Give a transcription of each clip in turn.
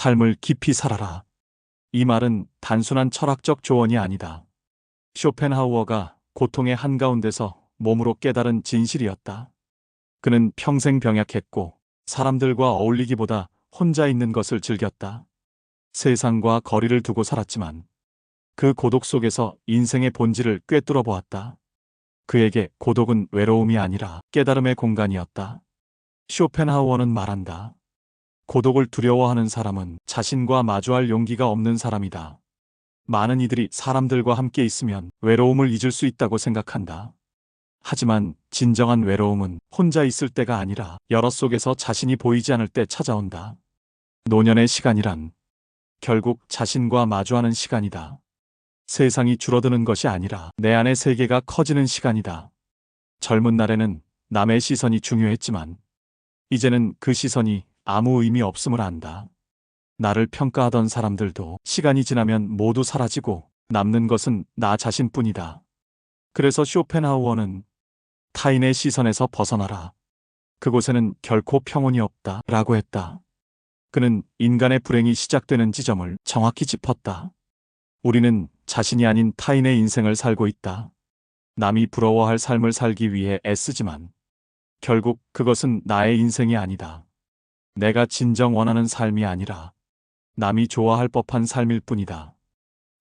삶을 깊이 살아라. 이 말은 단순한 철학적 조언이 아니다. 쇼펜하우어가 고통의 한가운데서 몸으로 깨달은 진실이었다. 그는 평생 병약했고 사람들과 어울리기보다 혼자 있는 것을 즐겼다. 세상과 거리를 두고 살았지만 그 고독 속에서 인생의 본질을 꿰뚫어 보았다. 그에게 고독은 외로움이 아니라 깨달음의 공간이었다. 쇼펜하우어는 말한다. 고독을 두려워하는 사람은 자신과 마주할 용기가 없는 사람이다. 많은 이들이 사람들과 함께 있으면 외로움을 잊을 수 있다고 생각한다. 하지만 진정한 외로움은 혼자 있을 때가 아니라 여럿 속에서 자신이 보이지 않을 때 찾아온다. 노년의 시간이란 결국 자신과 마주하는 시간이다. 세상이 줄어드는 것이 아니라 내 안의 세계가 커지는 시간이다. 젊은 날에는 남의 시선이 중요했지만 이제는 그 시선이 아무 의미 없음을 안다. 나를 평가하던 사람들도 시간이 지나면 모두 사라지고 남는 것은 나 자신뿐이다. 그래서 쇼펜하우어는 타인의 시선에서 벗어나라. 그곳에는 결코 평온이 없다 라고 했다. 그는 인간의 불행이 시작되는 지점을 정확히 짚었다. 우리는 자신이 아닌 타인의 인생을 살고 있다. 남이 부러워할 삶을 살기 위해 애쓰지만 결국 그것은 나의 인생이 아니다. 내가 진정 원하는 삶이 아니라 남이 좋아할 법한 삶일 뿐이다.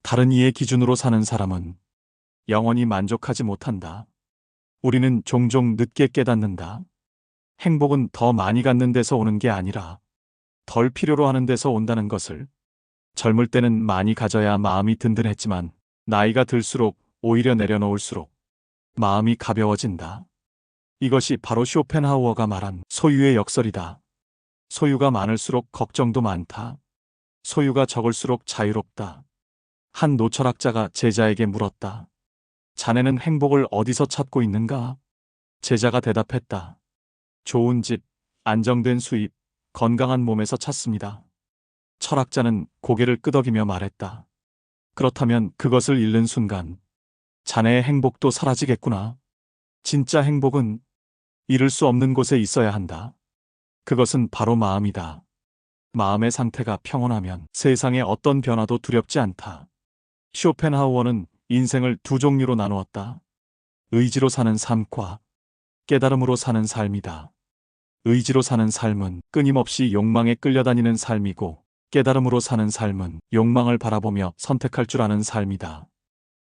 다른 이의 기준으로 사는 사람은 영원히 만족하지 못한다. 우리는 종종 늦게 깨닫는다. 행복은 더 많이 갖는 데서 오는 게 아니라 덜 필요로 하는 데서 온다는 것을. 젊을 때는 많이 가져야 마음이 든든했지만 나이가 들수록 오히려 내려놓을수록 마음이 가벼워진다. 이것이 바로 쇼펜하우어가 말한 소유의 역설이다. 소유가 많을수록 걱정도 많다. 소유가 적을수록 자유롭다. 한 노철학자가 제자에게 물었다. 자네는 행복을 어디서 찾고 있는가? 제자가 대답했다. 좋은 집, 안정된 수입, 건강한 몸에서 찾습니다. 철학자는 고개를 끄덕이며 말했다. 그렇다면 그것을 잃는 순간 자네의 행복도 사라지겠구나. 진짜 행복은 잃을 수 없는 곳에 있어야 한다. 그것은 바로 마음이다. 마음의 상태가 평온하면 세상의 어떤 변화도 두렵지 않다. 쇼펜하우어는 인생을 두 종류로 나누었다. 의지로 사는 삶과 깨달음으로 사는 삶이다. 의지로 사는 삶은 끊임없이 욕망에 끌려다니는 삶이고 깨달음으로 사는 삶은 욕망을 바라보며 선택할 줄 아는 삶이다.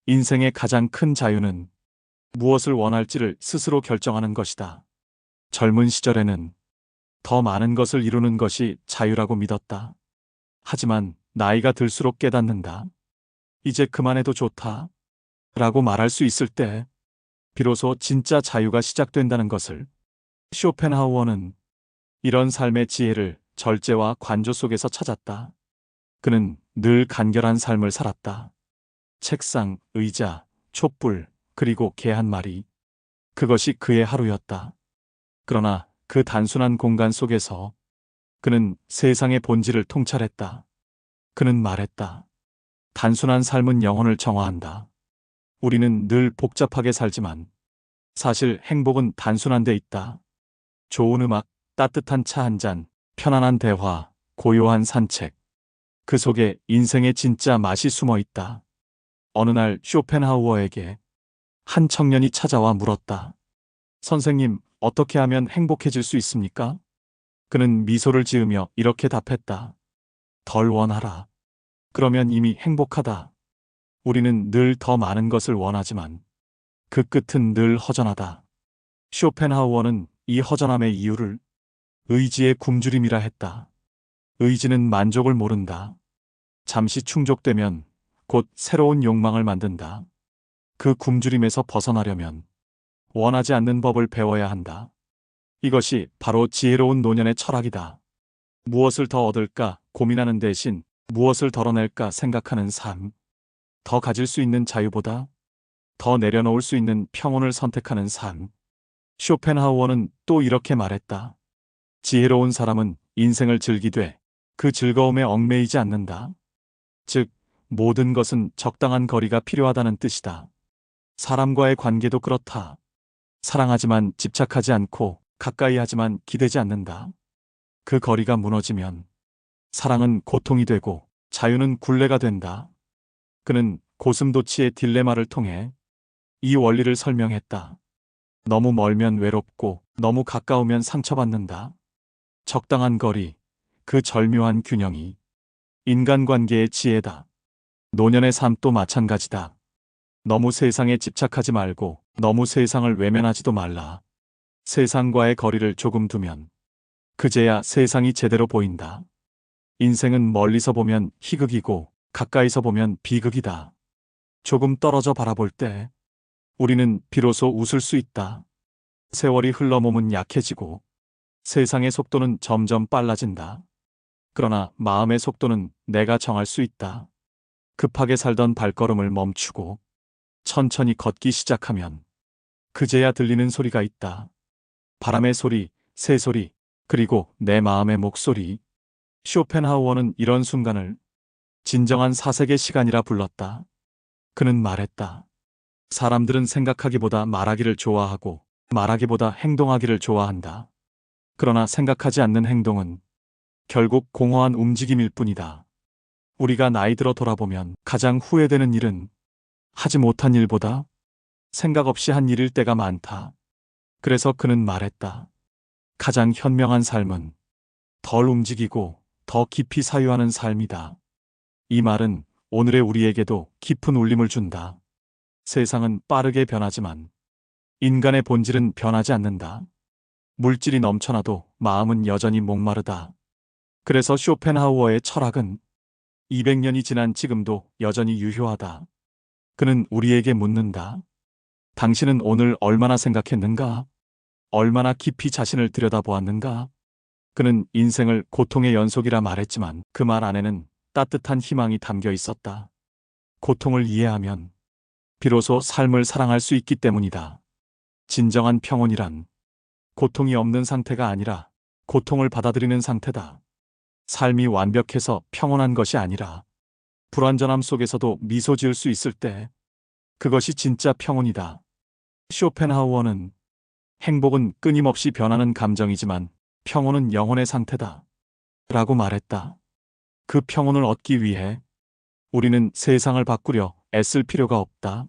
인생의 가장 큰 자유는 무엇을 원할지를 스스로 결정하는 것이다. 젊은 시절에는 더 많은 것을 이루는 것이 자유라고 믿었다. 하지만 나이가 들수록 깨닫는다. 이제 그만해도 좋다 라고 말할 수 있을 때 비로소 진짜 자유가 시작된다는 것을. 쇼펜하우어는 이런 삶의 지혜를 절제와 관조 속에서 찾았다. 그는 늘 간결한 삶을 살았다. 책상, 의자, 촛불, 그리고 개 한 마리. 그것이 그의 하루였다. 그러나 그 단순한 공간 속에서 그는 세상의 본질을 통찰했다. 그는 말했다. 단순한 삶은 영혼을 정화한다. 우리는 늘 복잡하게 살지만 사실 행복은 단순한 데 있다. 좋은 음악, 따뜻한 차 한 잔, 편안한 대화, 고요한 산책. 그 속에 인생의 진짜 맛이 숨어 있다. 어느 날 쇼펜하우어에게 한 청년이 찾아와 물었다. 선생님, 어떻게 하면 행복해질 수 있습니까? 그는 미소를 지으며 이렇게 답했다. 덜 원하라. 그러면 이미 행복하다. 우리는 늘 더 많은 것을 원하지만 그 끝은 늘 허전하다. 쇼펜하우어는 이 허전함의 이유를 의지의 굶주림이라 했다. 의지는 만족을 모른다. 잠시 충족되면 곧 새로운 욕망을 만든다. 그 굶주림에서 벗어나려면 원하지 않는 법을 배워야 한다. 이것이 바로 지혜로운 노년의 철학이다. 무엇을 더 얻을까 고민하는 대신 무엇을 덜어낼까 생각하는 삶. 더 가질 수 있는 자유보다 더 내려놓을 수 있는 평온을 선택하는 삶. 쇼펜하우어는 또 이렇게 말했다. 지혜로운 사람은 인생을 즐기되 그 즐거움에 얽매이지 않는다. 즉, 모든 것은 적당한 거리가 필요하다는 뜻이다. 사람과의 관계도 그렇다. 사랑하지만 집착하지 않고 가까이 하지만 기대지 않는다. 그 거리가 무너지면 사랑은 고통이 되고 자유는 굴레가 된다. 그는 고슴도치의 딜레마를 통해 이 원리를 설명했다. 너무 멀면 외롭고 너무 가까우면 상처받는다. 적당한 거리, 그 절묘한 균형이 인간관계의 지혜다. 노년의 삶도 마찬가지다. 너무 세상에 집착하지 말고 너무 세상을 외면하지도 말라. 세상과의 거리를 조금 두면 그제야 세상이 제대로 보인다. 인생은 멀리서 보면 희극이고 가까이서 보면 비극이다. 조금 떨어져 바라볼 때 우리는 비로소 웃을 수 있다. 세월이 흘러 몸은 약해지고 세상의 속도는 점점 빨라진다. 그러나 마음의 속도는 내가 정할 수 있다. 급하게 살던 발걸음을 멈추고 천천히 걷기 시작하면 그제야 들리는 소리가 있다. 바람의 소리, 새소리, 그리고 내 마음의 목소리. 쇼펜하우어는 이런 순간을 진정한 사색의 시간이라 불렀다. 그는 말했다. 사람들은 생각하기보다 말하기를 좋아하고 말하기보다 행동하기를 좋아한다. 그러나 생각하지 않는 행동은 결국 공허한 움직임일 뿐이다. 우리가 나이 들어 돌아보면 가장 후회되는 일은 하지 못한 일보다 생각 없이 한 일일 때가 많다. 그래서 그는 말했다. 가장 현명한 삶은 덜 움직이고 더 깊이 사유하는 삶이다. 이 말은 오늘의 우리에게도 깊은 울림을 준다. 세상은 빠르게 변하지만 인간의 본질은 변하지 않는다. 물질이 넘쳐나도 마음은 여전히 목마르다. 그래서 쇼펜하우어의 철학은 200년이 지난 지금도 여전히 유효하다. 그는 우리에게 묻는다. 당신은 오늘 얼마나 생각했는가? 얼마나 깊이 자신을 들여다보았는가? 그는 인생을 고통의 연속이라 말했지만 그 말 안에는 따뜻한 희망이 담겨 있었다. 고통을 이해하면 비로소 삶을 사랑할 수 있기 때문이다. 진정한 평온이란 고통이 없는 상태가 아니라 고통을 받아들이는 상태다. 삶이 완벽해서 평온한 것이 아니라 불완전함 속에서도 미소 지을 수 있을 때 그것이 진짜 평온이다. 쇼펜하우어는 행복은 끊임없이 변하는 감정이지만 평온은 영혼의 상태다. 라고 말했다. 그 평온을 얻기 위해 우리는 세상을 바꾸려 애쓸 필요가 없다.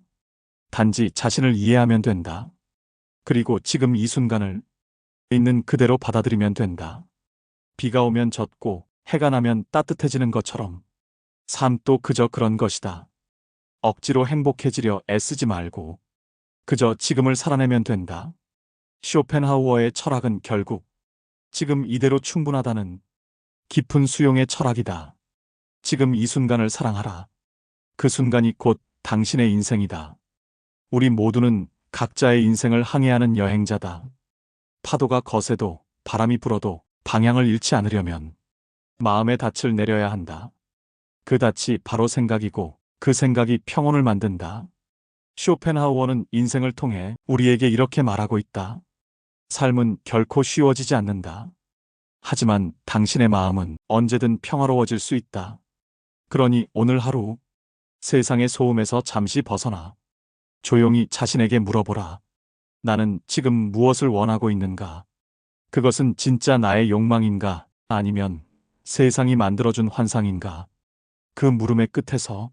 단지 자신을 이해하면 된다. 그리고 지금 이 순간을 있는 그대로 받아들이면 된다. 비가 오면 젖고 해가 나면 따뜻해지는 것처럼 삶도 그저 그런 것이다. 억지로 행복해지려 애쓰지 말고 그저 지금을 살아내면 된다. 쇼펜하우어의 철학은 결국 지금 이대로 충분하다는 깊은 수용의 철학이다. 지금 이 순간을 사랑하라. 그 순간이 곧 당신의 인생이다. 우리 모두는 각자의 인생을 항해하는 여행자다. 파도가 거세도 바람이 불어도 방향을 잃지 않으려면 마음의 닻을 내려야 한다. 그 닻이 바로 생각이고 그 생각이 평온을 만든다. 쇼펜하우어는 인생을 통해 우리에게 이렇게 말하고 있다. 삶은 결코 쉬워지지 않는다. 하지만 당신의 마음은 언제든 평화로워질 수 있다. 그러니 오늘 하루 세상의 소음에서 잠시 벗어나 조용히 자신에게 물어보라. 나는 지금 무엇을 원하고 있는가? 그것은 진짜 나의 욕망인가? 아니면 세상이 만들어준 환상인가? 그 물음의 끝에서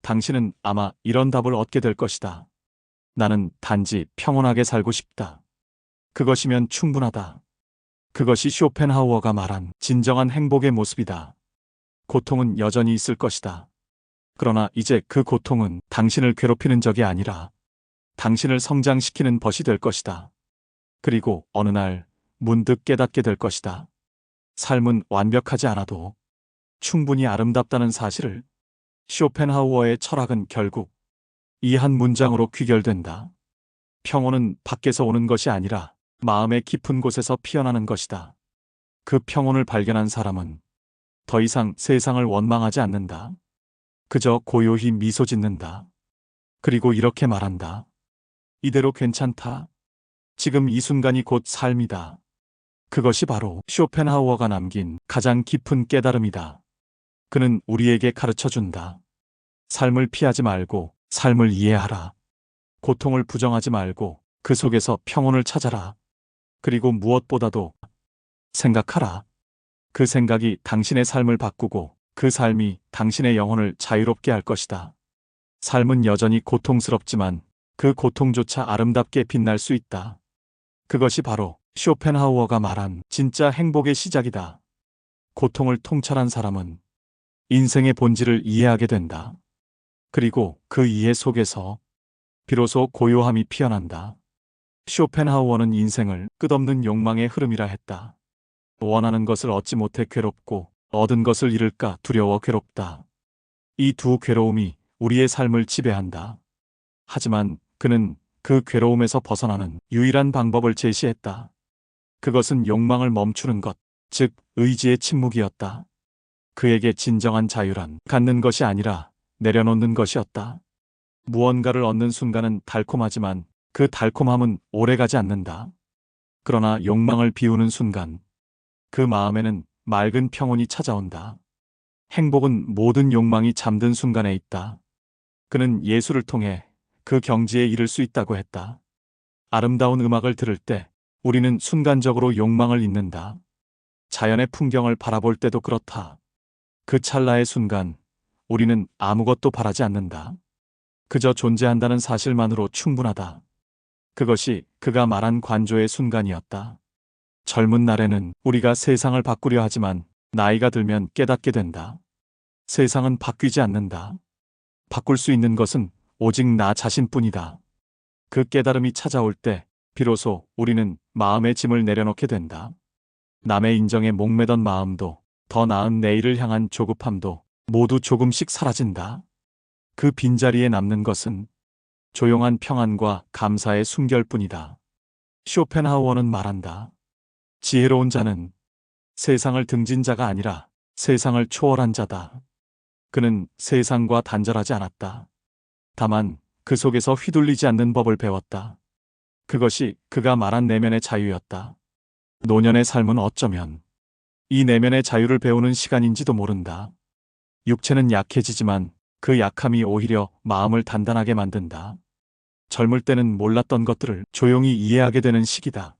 당신은 아마 이런 답을 얻게 될 것이다. 나는 단지 평온하게 살고 싶다. 그것이면 충분하다. 그것이 쇼펜하우어가 말한 진정한 행복의 모습이다. 고통은 여전히 있을 것이다. 그러나 이제 그 고통은 당신을 괴롭히는 적이 아니라 당신을 성장시키는 벗이 될 것이다. 그리고 어느 날 문득 깨닫게 될 것이다. 삶은 완벽하지 않아도 충분히 아름답다는 사실을. 쇼펜하우어의 철학은 결국 이 한 문장으로 귀결된다. 평온은 밖에서 오는 것이 아니라 마음의 깊은 곳에서 피어나는 것이다. 그 평온을 발견한 사람은 더 이상 세상을 원망하지 않는다. 그저 고요히 미소 짓는다. 그리고 이렇게 말한다. 이대로 괜찮다. 지금 이 순간이 곧 삶이다. 그것이 바로 쇼펜하우어가 남긴 가장 깊은 깨달음이다. 그는 우리에게 가르쳐준다. 삶을 피하지 말고 삶을 이해하라. 고통을 부정하지 말고 그 속에서 평온을 찾아라. 그리고 무엇보다도 생각하라. 그 생각이 당신의 삶을 바꾸고 그 삶이 당신의 영혼을 자유롭게 할 것이다. 삶은 여전히 고통스럽지만 그 고통조차 아름답게 빛날 수 있다. 그것이 바로 쇼펜하우어가 말한 진짜 행복의 시작이다. 고통을 통찰한 사람은 인생의 본질을 이해하게 된다. 그리고 그 이해 속에서 비로소 고요함이 피어난다. 쇼펜하우어는 인생을 끝없는 욕망의 흐름이라 했다. 원하는 것을 얻지 못해 괴롭고 얻은 것을 잃을까 두려워 괴롭다. 이 두 괴로움이 우리의 삶을 지배한다. 하지만 그는 그 괴로움에서 벗어나는 유일한 방법을 제시했다. 그것은 욕망을 멈추는 것, 즉 의지의 침묵이었다. 그에게 진정한 자유란 갖는 것이 아니라 내려놓는 것이었다. 무언가를 얻는 순간은 달콤하지만 그 달콤함은 오래가지 않는다. 그러나 욕망을 비우는 순간 그 마음에는 맑은 평온이 찾아온다. 행복은 모든 욕망이 잠든 순간에 있다. 그는 예술을 통해 그 경지에 이를 수 있다고 했다. 아름다운 음악을 들을 때 우리는 순간적으로 욕망을 잊는다. 자연의 풍경을 바라볼 때도 그렇다. 그 찰나의 순간 우리는 아무것도 바라지 않는다. 그저 존재한다는 사실만으로 충분하다. 그것이 그가 말한 관조의 순간이었다. 젊은 날에는 우리가 세상을 바꾸려 하지만 나이가 들면 깨닫게 된다. 세상은 바뀌지 않는다. 바꿀 수 있는 것은 오직 나 자신뿐이다. 그 깨달음이 찾아올 때 비로소 우리는 마음의 짐을 내려놓게 된다. 남의 인정에 목매던 마음도 더 나은 내일을 향한 조급함도 모두 조금씩 사라진다. 그 빈자리에 남는 것은 조용한 평안과 감사의 순결뿐이다. 쇼펜하우어는 말한다. 지혜로운 자는 세상을 등진 자가 아니라 세상을 초월한 자다. 그는 세상과 단절하지 않았다. 다만 그 속에서 휘둘리지 않는 법을 배웠다. 그것이 그가 말한 내면의 자유였다. 노년의 삶은 어쩌면 이 내면의 자유를 배우는 시간인지도 모른다. 육체는 약해지지만 그 약함이 오히려 마음을 단단하게 만든다. 젊을 때는 몰랐던 것들을 조용히 이해하게 되는 시기다.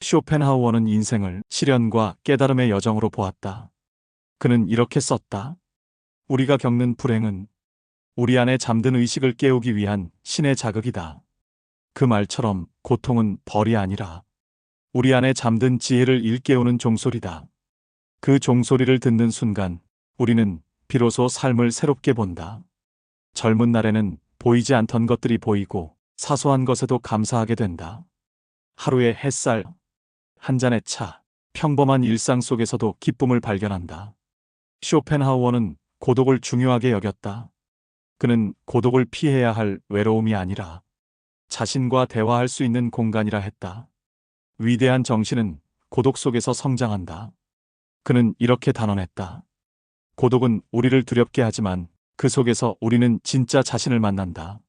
쇼펜하우어는 인생을 시련과 깨달음의 여정으로 보았다. 그는 이렇게 썼다. 우리가 겪는 불행은 우리 안에 잠든 의식을 깨우기 위한 신의 자극이다. 그 말처럼 고통은 벌이 아니라 우리 안에 잠든 지혜를 일깨우는 종소리다. 그 종소리를 듣는 순간 우리는 비로소 삶을 새롭게 본다. 젊은 날에는 보이지 않던 것들이 보이고 사소한 것에도 감사하게 된다. 하루의 햇살, 한 잔의 차, 평범한 일상 속에서도 기쁨을 발견한다. 쇼펜하우어는 고독을 중요하게 여겼다. 그는 고독을 피해야 할 외로움이 아니라 자신과 대화할 수 있는 공간이라 했다. 위대한 정신은 고독 속에서 성장한다. 그는 이렇게 단언했다. 고독은 우리를 두렵게 하지만 그 속에서 우리는 진짜 자신을 만난다.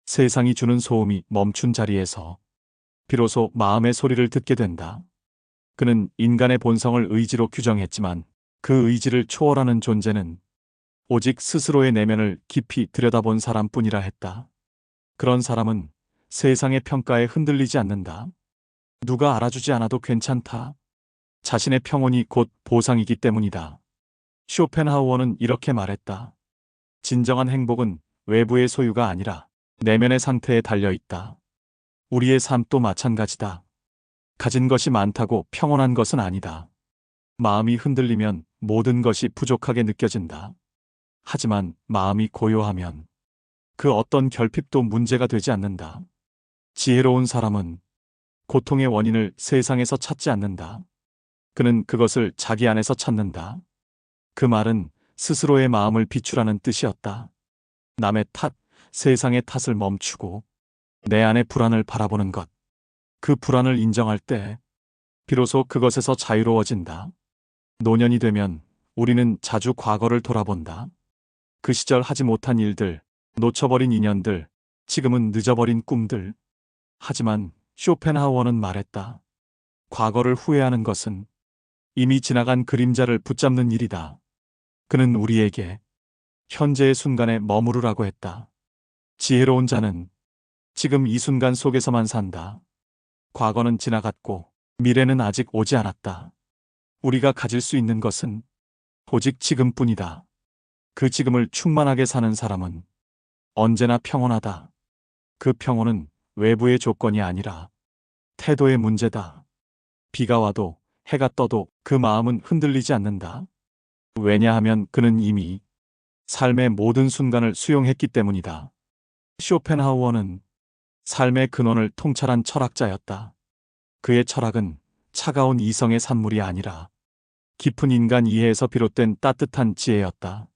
세상이 주는 소음이 멈춘 자리에서 비로소 마음의 소리를 듣게 된다. 그는 인간의 본성을 의지로 규정했지만 그 의지를 초월하는 존재는 오직 스스로의 내면을 깊이 들여다본 사람뿐이라 했다. 그런 사람은 세상의 평가에 흔들리지 않는다. 누가 알아주지 않아도 괜찮다. 자신의 평온이 곧 보상이기 때문이다. 쇼펜하우어는 이렇게 말했다. 진정한 행복은 외부의 소유가 아니라 내면의 상태에 달려 있다. 우리의 삶도 마찬가지다. 가진 것이 많다고 평온한 것은 아니다. 마음이 흔들리면 모든 것이 부족하게 느껴진다. 하지만 마음이 고요하면 그 어떤 결핍도 문제가 되지 않는다. 지혜로운 사람은 고통의 원인을 세상에서 찾지 않는다. 그는 그것을 자기 안에서 찾는다. 그 말은 스스로의 마음을 비추라는 뜻이었다. 남의 탓, 세상의 탓을 멈추고 내 안의 불안을 바라보는 것. 그 불안을 인정할 때 비로소 그것에서 자유로워진다. 노년이 되면 우리는 자주 과거를 돌아본다. 그 시절 하지 못한 일들, 놓쳐버린 인연들, 지금은 늦어버린 꿈들. 하지만 쇼펜하우어는 말했다. 과거를 후회하는 것은 이미 지나간 그림자를 붙잡는 일이다. 그는 우리에게 현재의 순간에 머무르라고 했다. 지혜로운 자는 지금 이 순간 속에서만 산다. 과거는 지나갔고 미래는 아직 오지 않았다. 우리가 가질 수 있는 것은 오직 지금뿐이다. 그 지금을 충만하게 사는 사람은 언제나 평온하다. 그 평온은 외부의 조건이 아니라 태도의 문제다. 비가 와도 해가 떠도 그 마음은 흔들리지 않는다. 왜냐하면 그는 이미 삶의 모든 순간을 수용했기 때문이다. 쇼펜하우어는 삶의 근원을 통찰한 철학자였다. 그의 철학은 차가운 이성의 산물이 아니라 깊은 인간 이해에서 비롯된 따뜻한 지혜였다.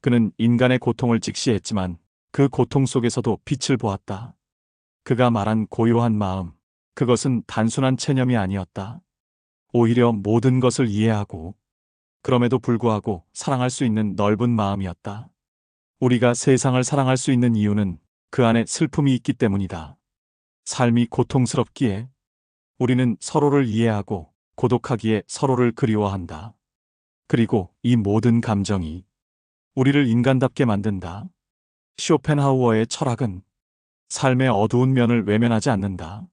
그는 인간의 고통을 직시했지만 그 고통 속에서도 빛을 보았다. 그가 말한 고요한 마음, 그것은 단순한 체념이 아니었다. 오히려 모든 것을 이해하고 그럼에도 불구하고 사랑할 수 있는 넓은 마음이었다. 우리가 세상을 사랑할 수 있는 이유는 그 안에 슬픔이 있기 때문이다. 삶이 고통스럽기에 우리는 서로를 이해하고 고독하기에 서로를 그리워한다. 그리고 이 모든 감정이 우리를 인간답게 만든다. 쇼펜하우어의 철학은 삶의 어두운 면을 외면하지 않는다.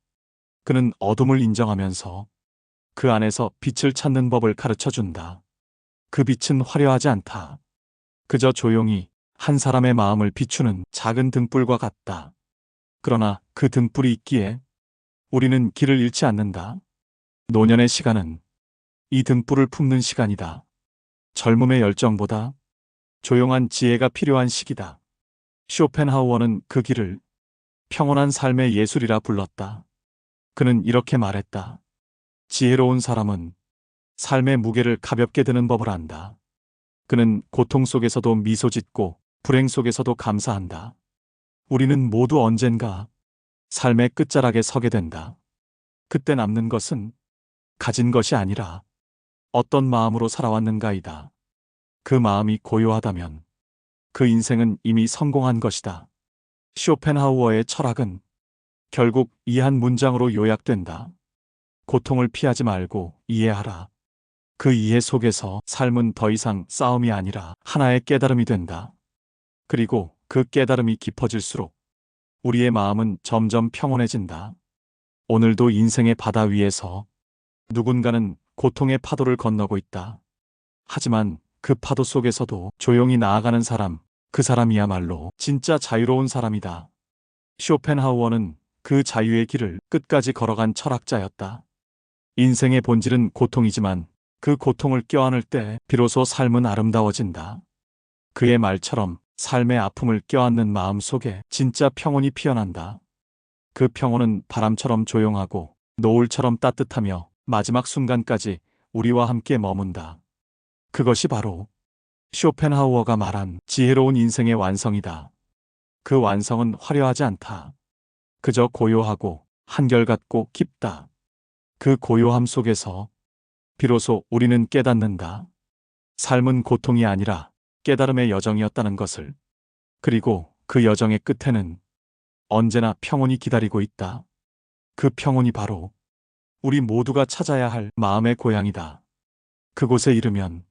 그는 어둠을 인정하면서 그 안에서 빛을 찾는 법을 가르쳐 준다. 그 빛은 화려하지 않다. 그저 조용히 한 사람의 마음을 비추는 작은 등불과 같다. 그러나 그 등불이 있기에 우리는 길을 잃지 않는다. 노년의 시간은 이 등불을 품는 시간이다. 젊음의 열정보다 조용한 지혜가 필요한 시기다. 쇼펜하우어는 그 길을 평온한 삶의 예술이라 불렀다. 그는 이렇게 말했다. 지혜로운 사람은 삶의 무게를 가볍게 드는 법을 안다. 그는 고통 속에서도 미소 짓고 불행 속에서도 감사한다. 우리는 모두 언젠가 삶의 끝자락에 서게 된다. 그때 남는 것은 가진 것이 아니라 어떤 마음으로 살아왔는가이다. 그 마음이 고요하다면 그 인생은 이미 성공한 것이다. 쇼펜하우어의 철학은 결국 이 한 문장으로 요약된다. 고통을 피하지 말고 이해하라. 그 이해 속에서 삶은 더 이상 싸움이 아니라 하나의 깨달음이 된다. 그리고 그 깨달음이 깊어질수록 우리의 마음은 점점 평온해진다. 오늘도 인생의 바다 위에서 누군가는 고통의 파도를 건너고 있다. 하지만 그 파도 속에서도 조용히 나아가는 사람, 그 사람이야말로 진짜 자유로운 사람이다. 쇼펜하우어는 그 자유의 길을 끝까지 걸어간 철학자였다. 인생의 본질은 고통이지만 그 고통을 껴안을 때 비로소 삶은 아름다워진다. 그의 말처럼 삶의 아픔을 껴안는 마음 속에 진짜 평온이 피어난다. 그 평온은 바람처럼 조용하고 노을처럼 따뜻하며 마지막 순간까지 우리와 함께 머문다. 그것이 바로 쇼펜하우어가 말한 지혜로운 인생의 완성이다. 그 완성은 화려하지 않다. 그저 고요하고 한결같고 깊다. 그 고요함 속에서 비로소 우리는 깨닫는다. 삶은 고통이 아니라 깨달음의 여정이었다는 것을. 그리고 그 여정의 끝에는 언제나 평온이 기다리고 있다. 그 평온이 바로 우리 모두가 찾아야 할 마음의 고향이다. 그곳에 이르면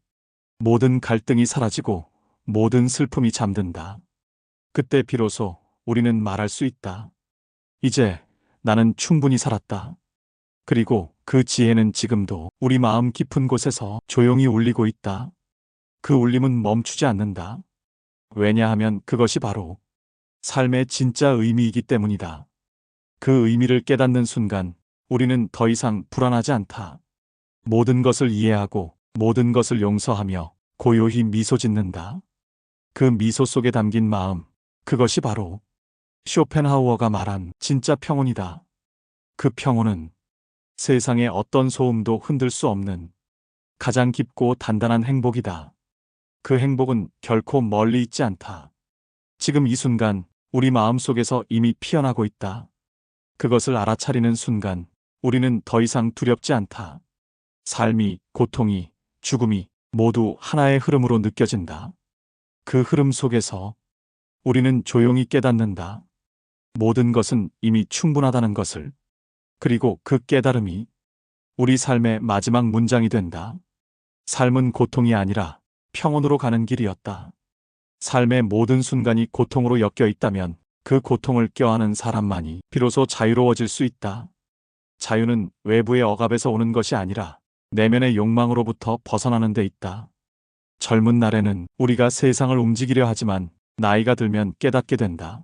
모든 갈등이 사라지고 모든 슬픔이 잠든다. 그때 비로소 우리는 말할 수 있다. 이제 나는 충분히 살았다. 그리고 그 지혜는 지금도 우리 마음 깊은 곳에서 조용히 울리고 있다. 그 울림은 멈추지 않는다. 왜냐하면 그것이 바로 삶의 진짜 의미이기 때문이다. 그 의미를 깨닫는 순간 우리는 더 이상 불안하지 않다. 모든 것을 이해하고 모든 것을 용서하며 고요히 미소 짓는다. 그 미소 속에 담긴 마음, 그것이 바로 쇼펜하우어가 말한 진짜 평온이다. 그 평온은 세상의 어떤 소음도 흔들 수 없는 가장 깊고 단단한 행복이다. 그 행복은 결코 멀리 있지 않다. 지금 이 순간 우리 마음 속에서 이미 피어나고 있다. 그것을 알아차리는 순간 우리는 더 이상 두렵지 않다. 삶이, 고통이, 죽음이 모두 하나의 흐름으로 느껴진다. 그 흐름 속에서 우리는 조용히 깨닫는다. 모든 것은 이미 충분하다는 것을. 그리고 그 깨달음이 우리 삶의 마지막 문장이 된다. 삶은 고통이 아니라 평온으로 가는 길이었다. 삶의 모든 순간이 고통으로 엮여 있다면 그 고통을 껴안은 사람만이 비로소 자유로워질 수 있다. 자유는 외부의 억압에서 오는 것이 아니라 내면의 욕망으로부터 벗어나는 데 있다. 젊은 날에는 우리가 세상을 움직이려 하지만 나이가 들면 깨닫게 된다.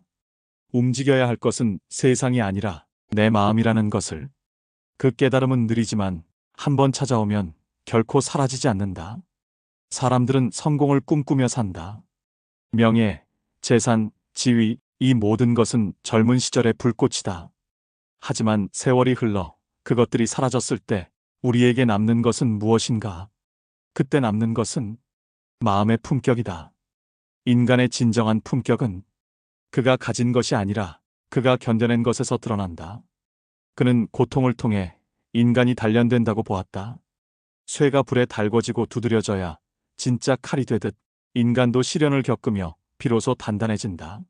움직여야 할 것은 세상이 아니라 내 마음이라는 것을. 그 깨달음은 느리지만 한번 찾아오면 결코 사라지지 않는다. 사람들은 성공을 꿈꾸며 산다. 명예, 재산, 지위, 이 모든 것은 젊은 시절의 불꽃이다. 하지만 세월이 흘러 그것들이 사라졌을 때 우리에게 남는 것은 무엇인가? 그때 남는 것은 마음의 품격이다. 인간의 진정한 품격은 그가 가진 것이 아니라 그가 견뎌낸 것에서 드러난다. 그는 고통을 통해 인간이 단련된다고 보았다. 쇠가 불에 달궈지고 두드려져야 진짜 칼이 되듯 인간도 시련을 겪으며 비로소 단단해진다.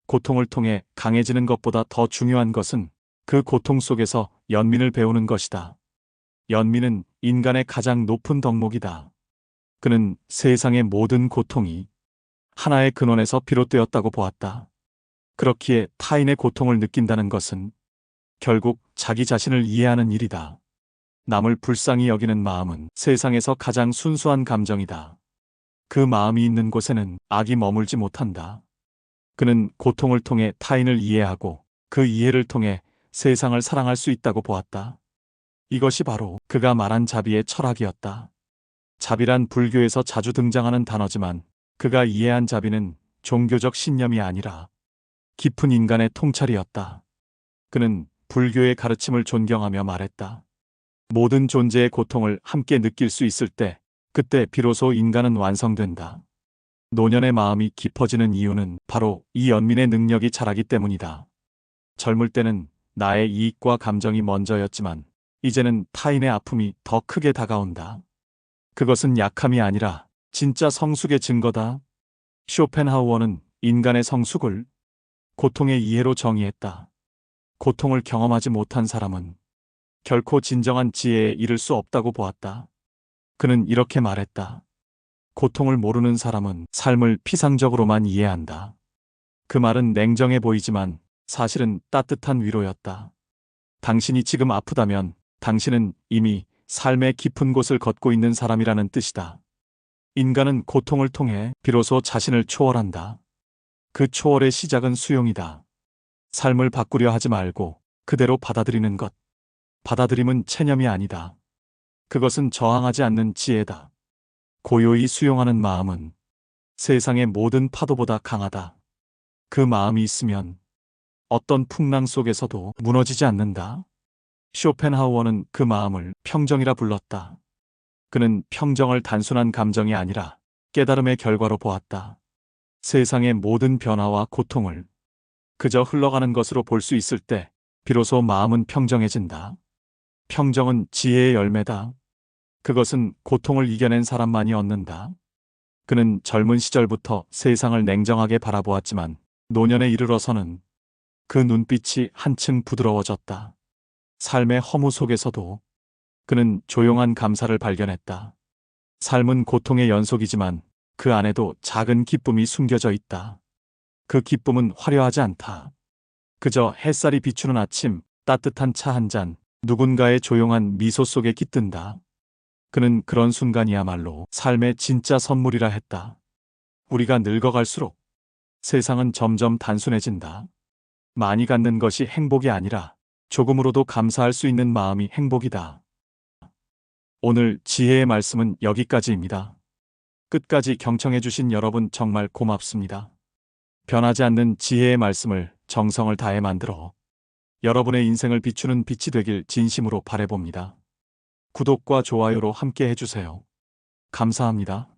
고통을 통해 강해지는 것보다 더 중요한 것은 그 고통 속에서 연민을 배우는 것이다. 연민은 인간의 가장 높은 덕목이다. 그는 세상의 모든 고통이 하나의 근원에서 비롯되었다고 보았다. 그렇기에 타인의 고통을 느낀다는 것은 결국 자기 자신을 이해하는 일이다. 남을 불쌍히 여기는 마음은 세상에서 가장 순수한 감정이다. 그 마음이 있는 곳에는 악이 머물지 못한다. 그는 고통을 통해 타인을 이해하고 그 이해를 통해 세상을 사랑할 수 있다고 보았다. 이것이 바로 그가 말한 자비의 철학이었다. 자비란 불교에서 자주 등장하는 단어지만 그가 이해한 자비는 종교적 신념이 아니라 깊은 인간의 통찰이었다. 그는 불교의 가르침을 존경하며 말했다. 모든 존재의 고통을 함께 느낄 수 있을 때 그때 비로소 인간은 완성된다. 노년의 마음이 깊어지는 이유는 바로 이 연민의 능력이 자라기 때문이다. 젊을 때는 나의 이익과 감정이 먼저였지만 이제는 타인의 아픔이 더 크게 다가온다. 그것은 약함이 아니라 진짜 성숙의 증거다. 쇼펜하우어는 인간의 성숙을 고통의 이해로 정의했다. 고통을 경험하지 못한 사람은 결코 진정한 지혜에 이를 수 없다고 보았다. 그는 이렇게 말했다. 고통을 모르는 사람은 삶을 피상적으로만 이해한다. 그 말은 냉정해 보이지만 사실은 따뜻한 위로였다. 당신이 지금 아프다면 당신은 이미 삶의 깊은 곳을 걷고 있는 사람이라는 뜻이다. 인간은 고통을 통해 비로소 자신을 초월한다. 그 초월의 시작은 수용이다. 삶을 바꾸려 하지 말고 그대로 받아들이는 것. 받아들임은 체념이 아니다. 그것은 저항하지 않는 지혜다. 고요히 수용하는 마음은 세상의 모든 파도보다 강하다. 그 마음이 있으면 어떤 풍랑 속에서도 무너지지 않는다. 쇼펜하우어는 그 마음을 평정이라 불렀다. 그는 평정을 단순한 감정이 아니라 깨달음의 결과로 보았다. 세상의 모든 변화와 고통을 그저 흘러가는 것으로 볼 수 있을 때 비로소 마음은 평정해진다. 평정은 지혜의 열매다. 그것은 고통을 이겨낸 사람만이 얻는다. 그는 젊은 시절부터 세상을 냉정하게 바라보았지만 노년에 이르러서는 그 눈빛이 한층 부드러워졌다. 삶의 허무 속에서도 그는 조용한 감사를 발견했다. 삶은 고통의 연속이지만 그 안에도 작은 기쁨이 숨겨져 있다. 그 기쁨은 화려하지 않다. 그저 햇살이 비추는 아침, 따뜻한 차 한 잔, 누군가의 조용한 미소 속에 깃든다. 그는 그런 순간이야말로 삶의 진짜 선물이라 했다. 우리가 늙어갈수록 세상은 점점 단순해진다. 많이 갖는 것이 행복이 아니라 조금으로도 감사할 수 있는 마음이 행복이다. 오늘 지혜의 말씀은 여기까지입니다. 끝까지 경청해주신 여러분 정말 고맙습니다. 변하지 않는 지혜의 말씀을 정성을 다해 만들어 여러분의 인생을 비추는 빛이 되길 진심으로 바라봅니다. 구독과 좋아요로 함께 해주세요. 감사합니다.